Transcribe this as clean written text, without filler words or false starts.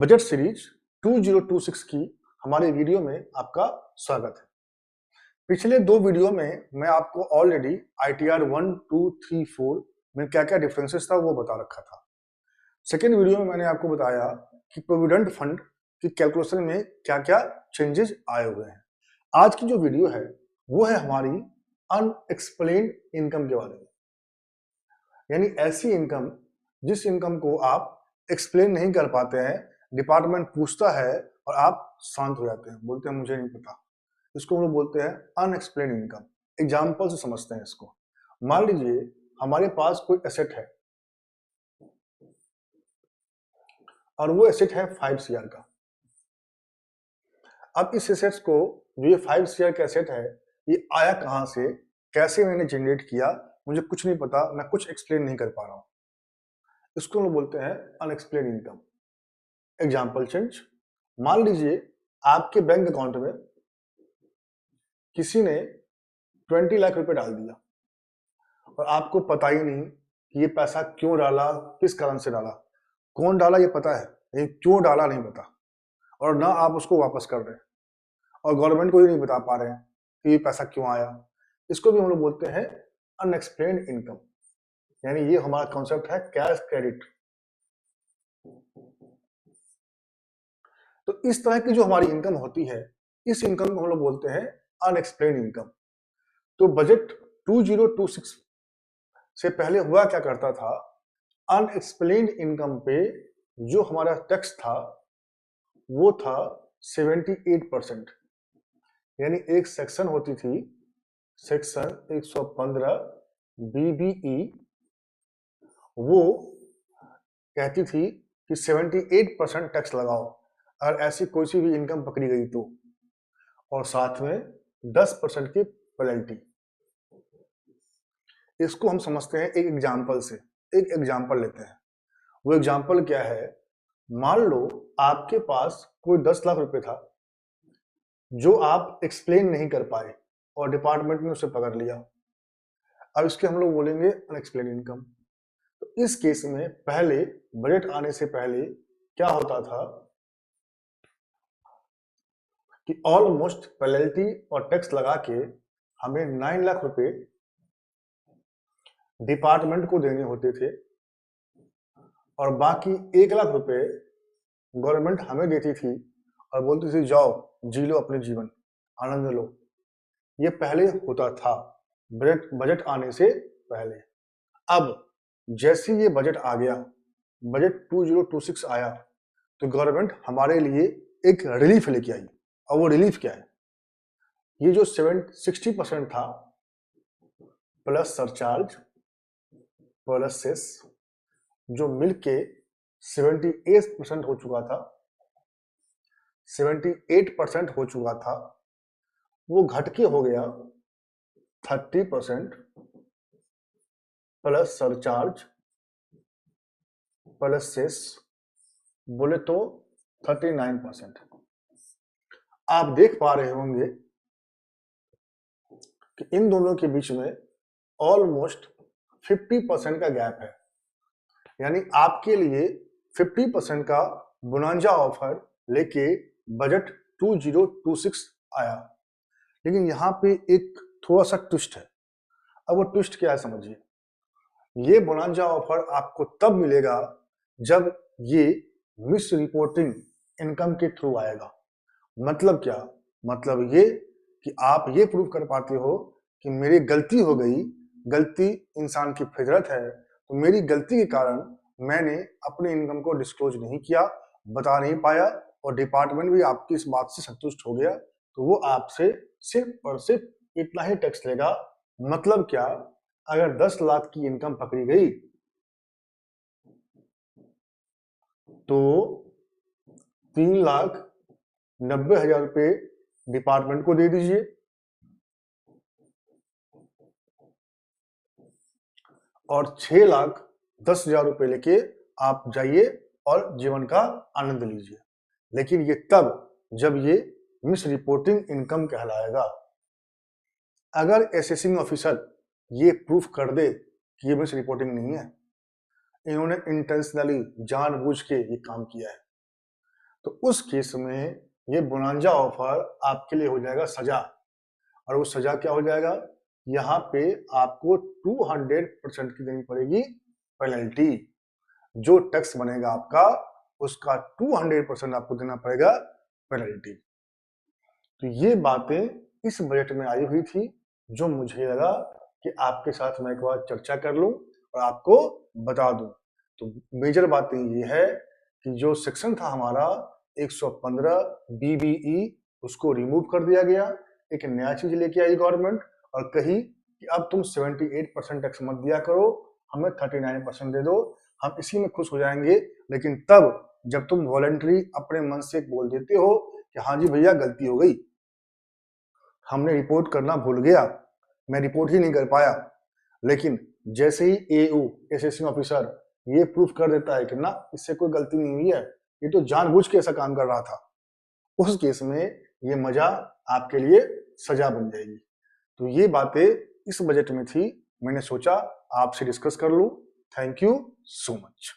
Budget series 2026 की हमारे video में आपका स्वागत है। पिछले दो वीडियो में मैं आपको ऑलरेडी ITR 1, 2, 3, 4 में क्या क्या डिफरेंसेस था वो बता रखा था। सेकेंड वीडियो में मैंने आपको बताया कि प्रोविडेंट फंड की कैलकुलेशन में क्या क्या चेंजेस आए हुए हैं। आज की जो वीडियो है वो है हमारी अनएक्सप्लेन्ड इनकम के बारे में, यानी ऐसी इनकम जिस इनकम को आप एक्सप्लेन नहीं कर पाते हैं, डिपार्टमेंट पूछता है और आप शांत हो जाते हैं, बोलते हैं मुझे नहीं पता। इसको हम लोग बोलते हैं अनएक्सप्लेन इनकम। एग्जाम्पल से समझते हैं इसको। मान लीजिए हमारे पास कोई एसेट है और वो एसेट है 5 CR का। अब इस एसेट्स को, जो ये 5 CR का एसेट है, ये आया कहां से, कैसे मैंने जनरेट किया, मुझे कुछ नहीं पता, मैं कुछ एक्सप्लेन नहीं कर पा रहा हूं। इसको हम लोग बोलते हैं अनएक्सप्लेन इनकम। Example change. मान लीजिए आपके बैंक अकाउंट में किसी ने 20 लाख रुपए डाल दिया और आपको पता ही नहीं कि ये पैसा क्यों डाला, किस कारण से डाला। कौन डाला ये पता है, लेकिन क्यों डाला नहीं पता, और ना आप उसको वापस कर रहे हैं और गवर्नमेंट को ही नहीं बता पा रहे हैं कि ये पैसा क्यों आया। इसको भी हम लोग बोलते हैं अनएक्सप्लेन्ड इनकम, यानी ये हमारा कॉन्सेप्ट है कैश क्रेडिट। तो इस तरह की जो हमारी इनकम होती है, इस इनकम को हम लोग बोलते हैं अनएक्सप्लेन्ड इनकम। तो बजट 2026 से पहले हुआ क्या करता था, अनएक्सप्लेन्ड इनकम पे जो हमारा टैक्स था वो था 78%, यानी एक सेक्शन होती थी, सेक्शन 115 BBE, वो कहती थी कि 78% टैक्स लगाओ अगर ऐसी कोई सी भी इनकम पकड़ी गई तो, और साथ में 10% की पेनल्टी। इसको हम समझते हैं एक एग्जाम्पल से। एक एग्जाम्पल लेते हैं। वो एग्जाम्पल क्या है, मान लो आपके पास कोई 10 लाख रुपए था जो आप एक्सप्लेन नहीं कर पाए और डिपार्टमेंट ने उसे पकड़ लिया। अब इसके हम लोग बोलेंगे अनएक्सप्लेन इनकम। तो इस केस में पहले, बजट आने से पहले क्या होता था कि ऑलमोस्ट पेनल्टी और टैक्स लगा के हमें 9 लाख रुपए डिपार्टमेंट को देने होते थे और बाकी 1 लाख रुपए गवर्नमेंट हमें देती थी और बोलती थी जाओ जी लो अपने जीवन, आनंद लो। ये पहले होता था बजट आने से पहले। अब जैसे ये बजट आ गया, बजट 2026 आया, तो गवर्नमेंट हमारे लिए एक रिलीफ लेके आई। और वो रिलीफ क्या है, ये जो 60% था प्लस सरचार्ज प्लस सेस, जो मिलके 78% हो चुका था, 78% हो चुका था, वो घट के हो गया 30% प्लस सरचार्ज प्लस सेस, बोले तो 39%। आप देख पा रहे होंगे कि इन दोनों के बीच में ऑलमोस्ट 50% का गैप है, यानी आपके लिए 50% का बोनांजा ऑफर लेके बजट 2026 आया। लेकिन यहाँ पे एक थोड़ा सा ट्विस्ट है। अब वो ट्विस्ट क्या है समझिए। ये बोनांजा ऑफर आपको तब मिलेगा जब ये मिस रिपोर्टिंग इनकम के थ्रू आएगा। मतलब क्या, मतलब ये कि आप ये प्रूव कर पाते हो कि मेरी गलती हो गई, गलती इंसान की फितरत है, तो मेरी गलती के कारण मैंने अपने इनकम को डिस्क्लोज नहीं किया, बता नहीं पाया, और डिपार्टमेंट भी आपकी इस बात से संतुष्ट हो गया, तो वो आपसे सिर्फ और सिर्फ इतना ही टैक्स लेगा। मतलब क्या, अगर 10 लाख की इनकम पकड़ी गई तो 3,90,000 रुपए डिपार्टमेंट को दे दीजिए और 6,10,000 रुपए लेके आप जाइए और जीवन का आनंद लीजिए। लेकिन ये तब जब ये मिस रिपोर्टिंग इनकम कहलाएगा। अगर असेसिंग ऑफिसर ये प्रूफ कर दे कि ये मिस रिपोर्टिंग नहीं है, इन्होंने इंटेंशनली जानबूझ के ये काम किया है, तो उस केस में ये बोनांजा ऑफर आपके लिए हो जाएगा सजा। और वो सजा क्या हो जाएगा, यहाँ पे आपको 200% की देनी पड़ेगी पेनल्टी। जो टैक्स बनेगा आपका उसका 200% आपको देना पड़ेगा पेनल्टी। तो ये बातें इस बजट में आई हुई थी, जो मुझे लगा कि आपके साथ मैं एक बार चर्चा कर लूं और आपको बता दूं। तो मेजर बातें ये है कि जो सेक्शन था हमारा 115 BBE, उसको रिमूव कर दिया गया। एक नया चीज लेके आई गवर्नमेंट और कही कि अब तुम 78% टैक्स मत दिया करो, हमें 39% दे दो, हम इसी में खुश हो जाएंगे। लेकिन तब जब तुम वॉलंटरी अपने मन से बोल देते हो कि हाँ जी भैया गलती हो गई, हमने रिपोर्ट करना भूल गया, मैं रिपोर्ट ही नहीं कर पाया, लेकिन जैसे ही AO असेसिंग ऑफिसर ये प्रूफ कर देता है कि ना इससे कोई गलती नहीं हुई है, ये तो जानबूझ के ऐसा काम कर रहा था, उस केस में ये मजा आपके लिए सजा बन जाएगी। तो ये बातें इस बजट में थी, मैंने सोचा आपसे डिस्कस कर लूं। Thank you so much.